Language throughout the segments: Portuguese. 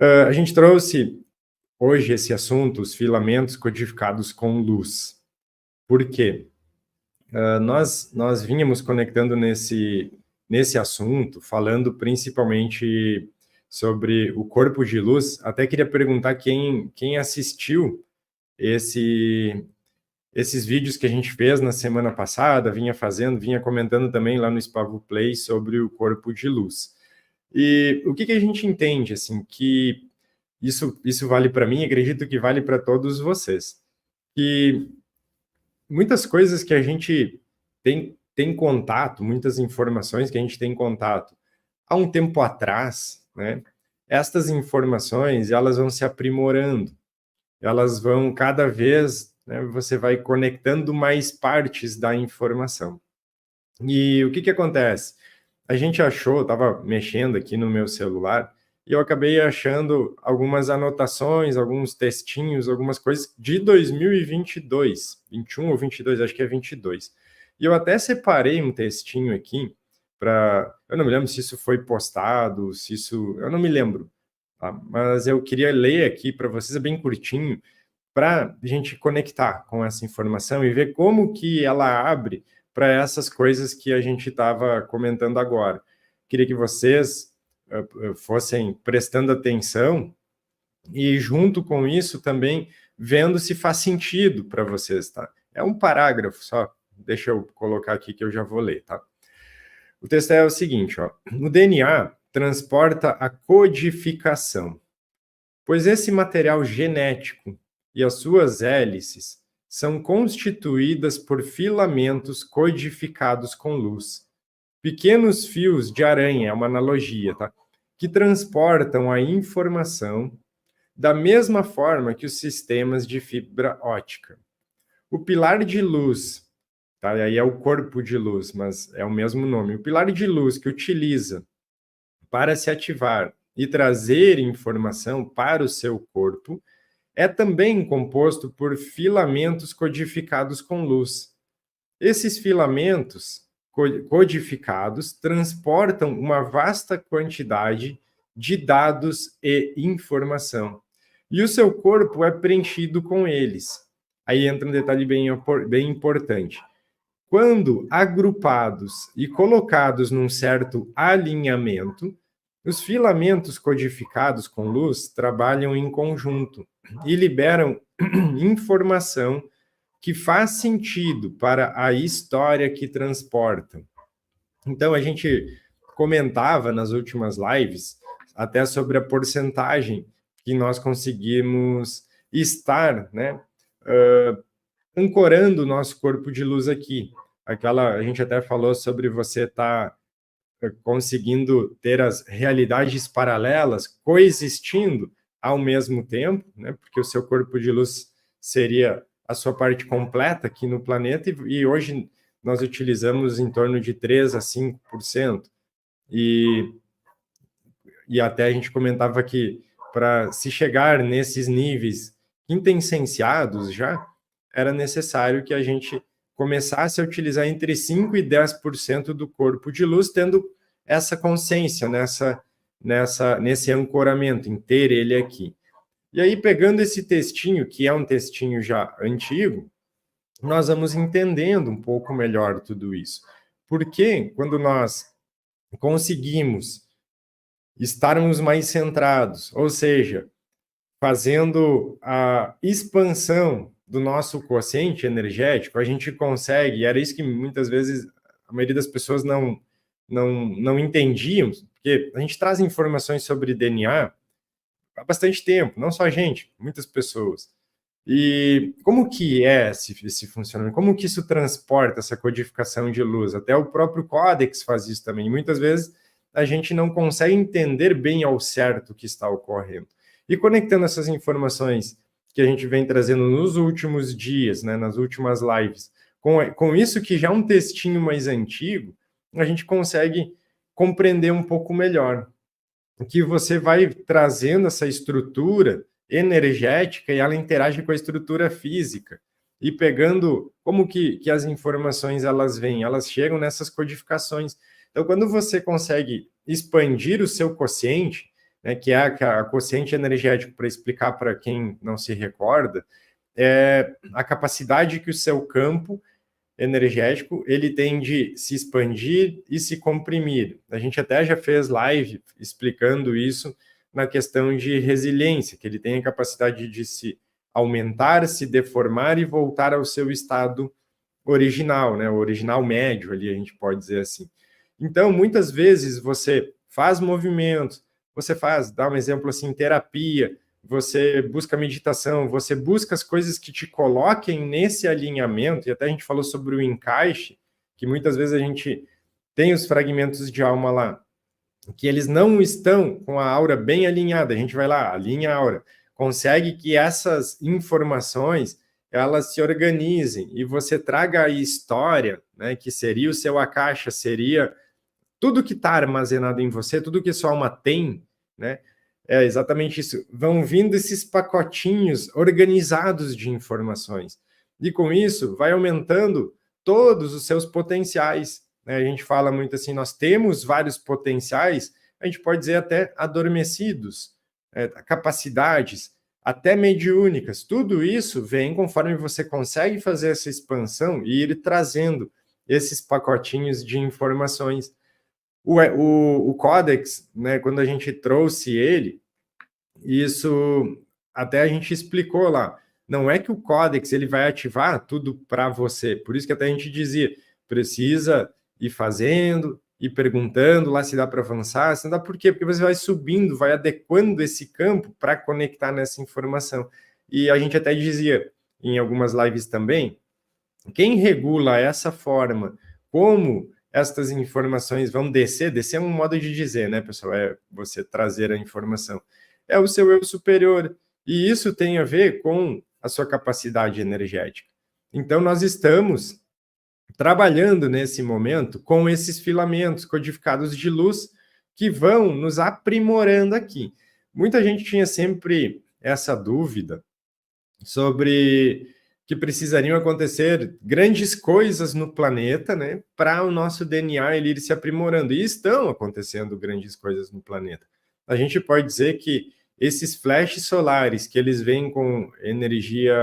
A gente trouxe hoje esse assunto, os filamentos codificados com luz. Por quê? Nós vínhamos conectando nesse assunto, falando principalmente sobre o corpo de luz. Até queria perguntar quem assistiu esses vídeos que a gente fez na semana passada, vinha comentando também lá no Spavo Play sobre o corpo de luz. E o que a gente entende, assim, que isso vale para mim, acredito que vale para todos vocês. E muitas coisas que a gente tem contato, muitas informações que a gente tem contato há um tempo atrás, né? Estas informações, elas vão se aprimorando, elas vão cada vez, né, você vai conectando mais partes da informação. E o que acontece? A gente achou, estava mexendo aqui no meu celular, e eu acabei achando algumas anotações, alguns textinhos, algumas coisas de 2022, 21 ou 22, acho que é 22. E eu até separei um textinho aqui para, eu não me lembro se isso foi postado, se isso, eu não me lembro, tá? Mas eu queria ler aqui para vocês, é bem curtinho, para a gente conectar com essa informação e ver como que ela abre para essas coisas que a gente estava comentando agora. Queria que vocês fossem prestando atenção e, junto com isso, também vendo se faz sentido para vocês, tá? É um parágrafo só, deixa eu colocar aqui que eu já vou ler, tá? O texto é o seguinte, ó. O DNA transporta a codificação, pois esse material genético e as suas hélices são constituídas por filamentos codificados com luz. Pequenos fios de aranha, é uma analogia, tá? Que transportam a informação da mesma forma que os sistemas de fibra ótica. O pilar de luz, tá? E aí é o corpo de luz, mas é o mesmo nome. O pilar de luz que utiliza para se ativar e trazer informação para o seu corpo é também composto por filamentos codificados com luz. Esses filamentos codificados transportam uma vasta quantidade de dados e informação. E o seu corpo é preenchido com eles. Aí entra um detalhe bem importante. Quando agrupados e colocados num certo alinhamento, os filamentos codificados com luz trabalham em conjunto e liberam informação que faz sentido para a história que transportam. Então, a gente comentava nas últimas lives até sobre a porcentagem que nós conseguimos estar, né, ancorando o nosso corpo de luz aqui. A gente até falou sobre você estar conseguindo ter as realidades paralelas coexistindo ao mesmo tempo, né? Porque o seu corpo de luz seria a sua parte completa aqui no planeta, e hoje nós utilizamos em torno de 3 a 5%. E até a gente comentava que para se chegar nesses níveis quintessenciados já, era necessário que a gente começasse a utilizar entre 5% e 10% do corpo de luz, tendo essa consciência, nesse ancoramento, em ter ele aqui. E aí, pegando esse textinho, que é um textinho já antigo, nós vamos entendendo um pouco melhor tudo isso. Porque quando nós conseguimos estarmos mais centrados, ou seja, fazendo a expansão do nosso quociente energético, a gente consegue, e era isso que muitas vezes a maioria das pessoas não entendiam, porque a gente traz informações sobre DNA há bastante tempo, não só a gente, muitas pessoas. E como que é esse funcionamento? Como que isso transporta essa codificação de luz? Até o próprio Codex faz isso também. Muitas vezes a gente não consegue entender bem ao certo o que está ocorrendo. E conectando essas informações que a gente vem trazendo nos últimos dias, né, nas últimas lives, com isso que já é um textinho mais antigo, a gente consegue compreender um pouco melhor. Que você vai trazendo essa estrutura energética e ela interage com a estrutura física. E pegando como que as informações elas vêm, elas chegam nessas codificações. Então, quando você consegue expandir o seu quociente, né, que é a quociente energético, para explicar para quem não se recorda, é a capacidade que o seu campo energético ele tem de se expandir e se comprimir. A gente até já fez live explicando isso na questão de resiliência, que ele tem a capacidade de se aumentar, se deformar e voltar ao seu estado original, né? O original médio ali, a gente pode dizer assim. Então, muitas vezes você faz movimentos, você dá um exemplo assim, terapia, você busca meditação, você busca as coisas que te coloquem nesse alinhamento, e até a gente falou sobre o encaixe, que muitas vezes a gente tem os fragmentos de alma lá, que eles não estão com a aura bem alinhada, a gente vai lá, alinha a aura, consegue que essas informações elas se organizem e você traga a história, né, que seria o seu akasha, seria tudo que está armazenado em você, tudo que sua alma tem, né? É exatamente isso. Vão vindo esses pacotinhos organizados de informações. E com isso, vai aumentando todos os seus potenciais. Né? A gente fala muito assim, nós temos vários potenciais, a gente pode dizer até adormecidos, capacidades, até mediúnicas. Tudo isso vem conforme você consegue fazer essa expansão e ir trazendo esses pacotinhos de informações. O Codex, né, quando a gente trouxe ele, isso até a gente explicou lá. Não é que o Codex ele vai ativar tudo para você. Por isso que até a gente dizia, precisa ir fazendo, ir perguntando lá se dá para avançar, se não dá por quê? Porque você vai subindo, vai adequando esse campo para conectar nessa informação. E a gente até dizia em algumas lives também, quem regula essa forma, como estas informações vão descer é um modo de dizer, né, pessoal? É você trazer a informação. É o seu eu superior. E isso tem a ver com a sua capacidade energética. Então, nós estamos trabalhando nesse momento com esses filamentos codificados de luz que vão nos aprimorando aqui. Muita gente tinha sempre essa dúvida sobre que precisariam acontecer grandes coisas no planeta, né, para o nosso DNA ele ir se aprimorando. E estão acontecendo grandes coisas no planeta. A gente pode dizer que esses flashes solares, que eles vêm com energia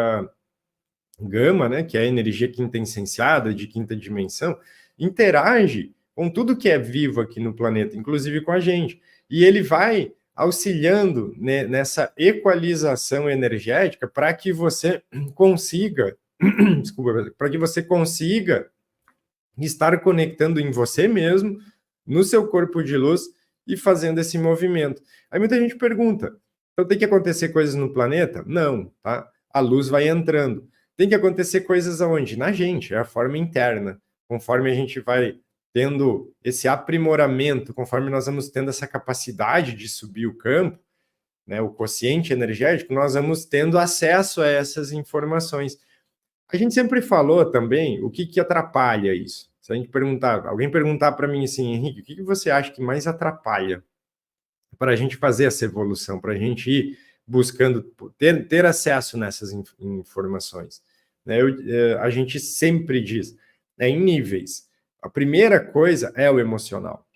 gama, né, que é a energia quintessenciada, de quinta dimensão, interage com tudo que é vivo aqui no planeta, inclusive com a gente. E ele vai auxiliando, né, nessa equalização energética para que você consiga, desculpa, para que você consiga estar conectando em você mesmo, no seu corpo de luz e fazendo esse movimento. Aí muita gente pergunta, então tem que acontecer coisas no planeta? Não, tá? A luz vai entrando. Tem que acontecer coisas aonde? Na gente, é a forma interna. Conforme a gente vai tendo esse aprimoramento, conforme nós vamos tendo essa capacidade de subir o campo, né, o quociente energético, nós vamos tendo acesso a essas informações. A gente sempre falou também o que atrapalha isso. Se a gente alguém perguntar para mim assim, Henrique, o que você acha que mais atrapalha para a gente fazer essa evolução, para a gente ir buscando ter acesso nessas informações? Né? A gente sempre diz, em níveis. A primeira coisa é o emocional.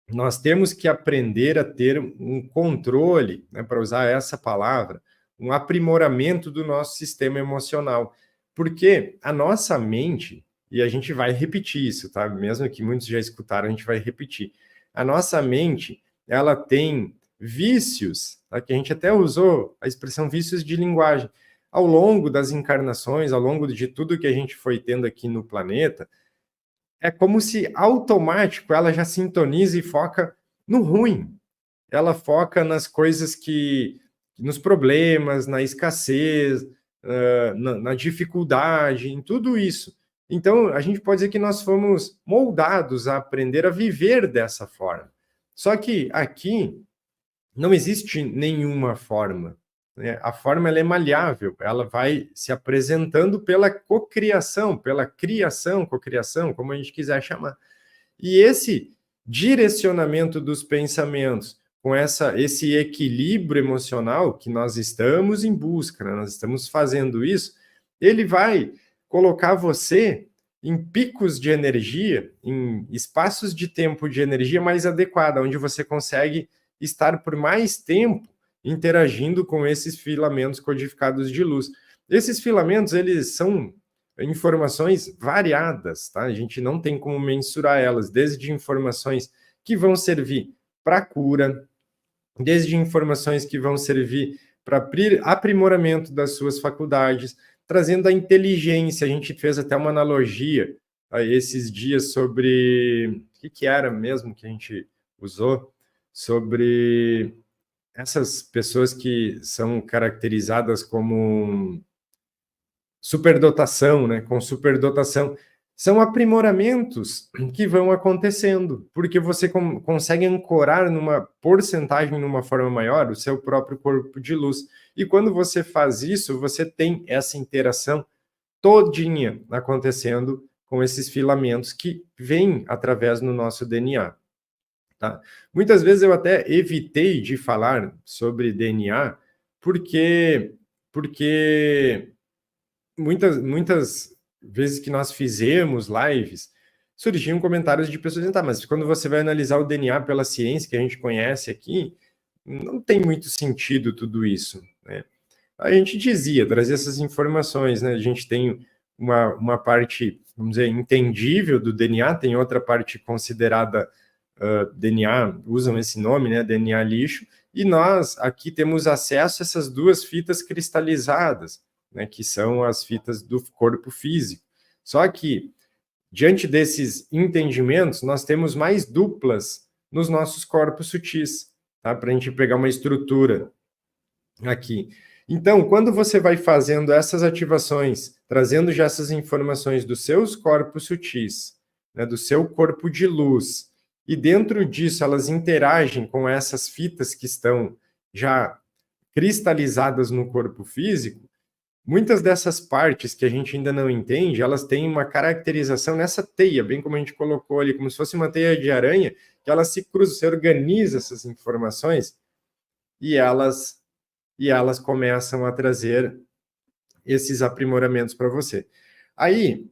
Nós temos que aprender a ter um controle, né, para usar essa palavra, um aprimoramento do nosso sistema emocional. Porque a nossa mente, e a gente vai repetir isso, tá? Mesmo que muitos já escutaram, a gente vai repetir. A nossa mente, ela tem vícios, tá? Que a gente até usou a expressão vícios de linguagem. Ao longo das encarnações, ao longo de tudo que a gente foi tendo aqui no planeta, é como se automático ela já sintoniza e foca no ruim. Ela foca nas coisas nos problemas, na escassez, na dificuldade, em tudo isso. Então, a gente pode dizer que nós fomos moldados a aprender a viver dessa forma. Só que aqui não existe nenhuma forma. Né? A forma ela é maleável, ela vai se apresentando pela cocriação, pela criação, cocriação, como a gente quiser chamar. E esse direcionamento dos pensamentos, com esse equilíbrio emocional que nós estamos em busca, né? Nós estamos fazendo isso, ele vai colocar você em picos de energia, em espaços de tempo de energia mais adequada, onde você consegue estar por mais tempo interagindo com esses filamentos codificados de luz. Esses filamentos, eles são informações variadas, tá? A gente não tem como mensurar elas, desde informações que vão servir para cura, desde informações que vão servir para aprimoramento das suas faculdades, trazendo a inteligência. A gente fez até uma analogia esses dias sobre o que era mesmo que a gente usou, sobre essas pessoas que são caracterizadas como superdotação, né? Com superdotação. São aprimoramentos que vão acontecendo, porque você consegue ancorar numa porcentagem, numa forma maior, o seu próprio corpo de luz. E quando você faz isso, você tem essa interação todinha acontecendo com esses filamentos que vêm através do nosso DNA. Tá? Muitas vezes eu até evitei de falar sobre DNA, porque muitas vezes que nós fizemos lives, surgiam comentários de pessoas dizendo, tá, mas quando você vai analisar o DNA pela ciência que a gente conhece aqui, não tem muito sentido tudo isso, né? A gente trazia essas informações, né? A gente tem uma parte, vamos dizer, entendível do DNA, tem outra parte considerada DNA, usam esse nome, né? DNA lixo, e nós aqui temos acesso a essas duas fitas cristalizadas, né, que são as fitas do corpo físico. Só que, diante desses entendimentos, nós temos mais duplas nos nossos corpos sutis, tá? Para a gente pegar uma estrutura aqui. Então, quando você vai fazendo essas ativações, trazendo já essas informações dos seus corpos sutis, né, do seu corpo de luz, e dentro disso elas interagem com essas fitas que estão já cristalizadas no corpo físico, muitas dessas partes que a gente ainda não entende, elas têm uma caracterização nessa teia, bem como a gente colocou ali, como se fosse uma teia de aranha, que elas se cruzam, você organiza essas informações e elas começam a trazer esses aprimoramentos para você. Aí,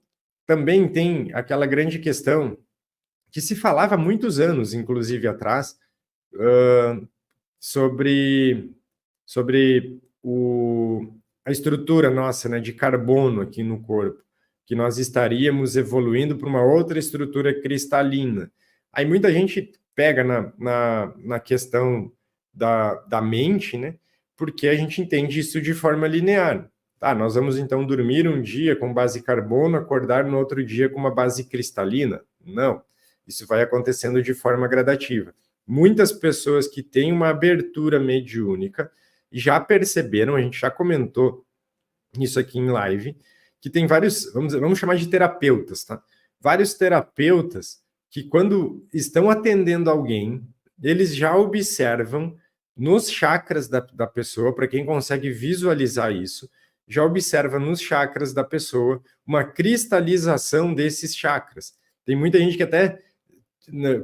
também tem aquela grande questão que se falava há muitos anos, inclusive atrás, sobre a estrutura nossa, né, de carbono aqui no corpo, que nós estaríamos evoluindo para uma outra estrutura cristalina. Aí muita gente pega na questão da mente, né, porque a gente entende isso de forma linear. Tá, nós vamos então dormir um dia com base carbono, acordar no outro dia com uma base cristalina? Não, isso vai acontecendo de forma gradativa. Muitas pessoas que têm uma abertura mediúnica já perceberam, a gente já comentou isso aqui em live, que tem vários, vamos chamar de terapeutas, tá? Vários terapeutas que quando estão atendendo alguém, eles já observam nos chakras da pessoa, para quem consegue visualizar isso, já observa nos chakras da pessoa uma cristalização desses chakras. Tem muita gente que até,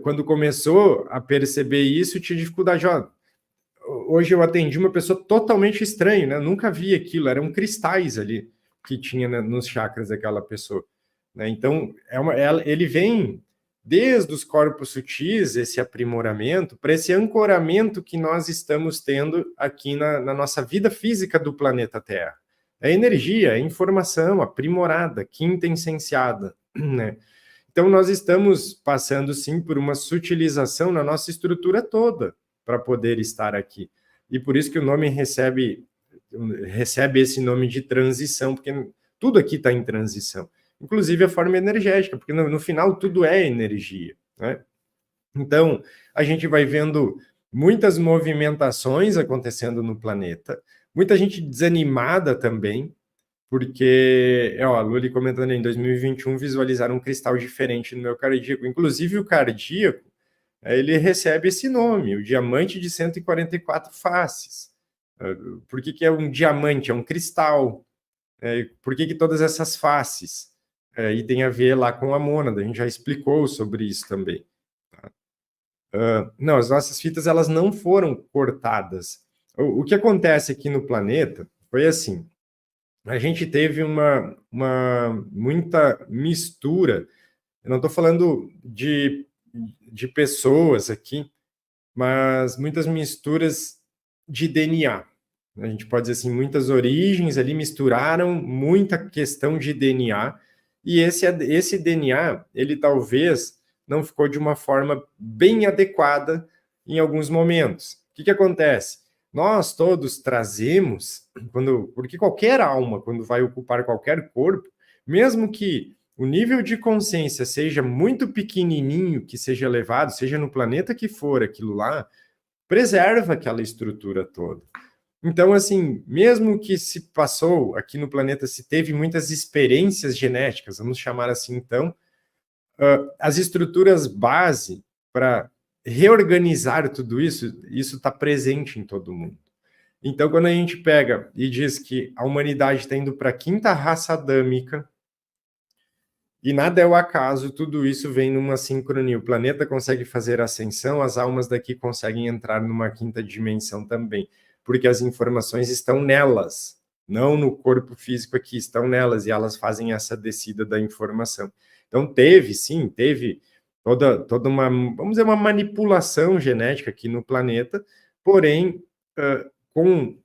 quando começou a perceber isso, tinha dificuldade. Hoje eu atendi uma pessoa totalmente estranha, né? Nunca vi aquilo, eram cristais ali que tinha, né, nos chakras daquela pessoa, né? Então, ele vem desde os corpos sutis, esse aprimoramento, para esse ancoramento que nós estamos tendo aqui na nossa vida física do planeta Terra. É energia, é informação aprimorada, quintessenciada, né? Então, nós estamos passando, sim, por uma sutilização na nossa estrutura toda para poder estar aqui. E por isso que o nome recebe esse nome de transição, porque tudo aqui está em transição. Inclusive a forma energética, porque no final tudo é energia, né? Então, a gente vai vendo muitas movimentações acontecendo no planeta, muita gente desanimada também, porque, a Luli comentando em 2021, visualizaram um cristal diferente no meu cardíaco. Inclusive, o cardíaco, ele recebe esse nome, o diamante de 144 faces. Por que é um diamante? É um cristal. Por que todas essas faces? E tem a ver lá com a mônada, a gente já explicou sobre isso também. Tá? Não, as nossas fitas, elas não foram cortadas. O que acontece aqui no planeta foi assim, a gente teve muita mistura, eu não estou falando de pessoas aqui, mas muitas misturas de DNA. A gente pode dizer assim, muitas origens ali misturaram muita questão de DNA, e esse DNA, ele talvez não ficou de uma forma bem adequada em alguns momentos. O que acontece? Nós todos trazemos, porque qualquer alma, quando vai ocupar qualquer corpo, mesmo que o nível de consciência seja muito pequenininho, que seja elevado, seja no planeta que for aquilo lá, preserva aquela estrutura toda. Então, assim, mesmo que se passou aqui no planeta, se teve muitas experiências genéticas, vamos chamar assim, então, as estruturas base para reorganizar tudo isso está presente em todo mundo. Então, quando a gente pega e diz que a humanidade está indo para a quinta raça adâmica, e nada é o acaso, tudo isso vem numa sincronia. O planeta consegue fazer ascensão, as almas daqui conseguem entrar numa quinta dimensão também, porque as informações estão nelas, não no corpo físico aqui, estão nelas, e elas fazem essa descida da informação. Então, teve toda uma, vamos dizer, uma manipulação genética aqui no planeta, porém, com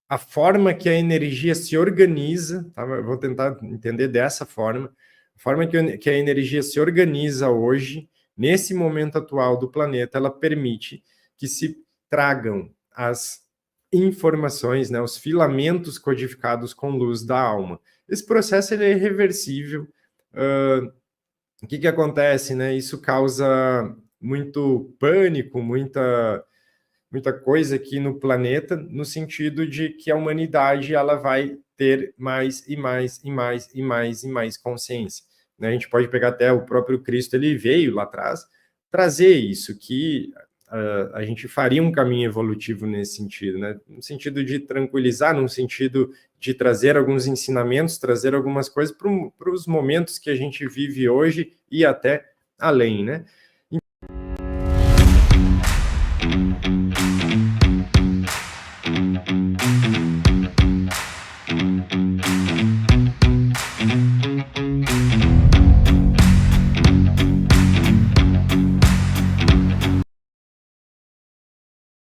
a forma que a energia se organiza, tá? Eu vou tentar entender dessa forma, a forma que a energia se organiza hoje, nesse momento atual do planeta, ela permite que se tragam as informações, né, os filamentos codificados com luz da alma. Esse processo ele é irreversível. O que acontece, né? Isso causa muito pânico, muita coisa aqui no planeta, no sentido de que a humanidade ela vai ter mais e mais e mais e mais e mais consciência. Né? A gente pode pegar até o próprio Cristo, ele veio lá atrás trazer isso, que a gente faria um caminho evolutivo nesse sentido, né? No sentido de tranquilizar, no sentido de trazer alguns ensinamentos, trazer algumas coisas para os momentos que a gente vive hoje e até além, né?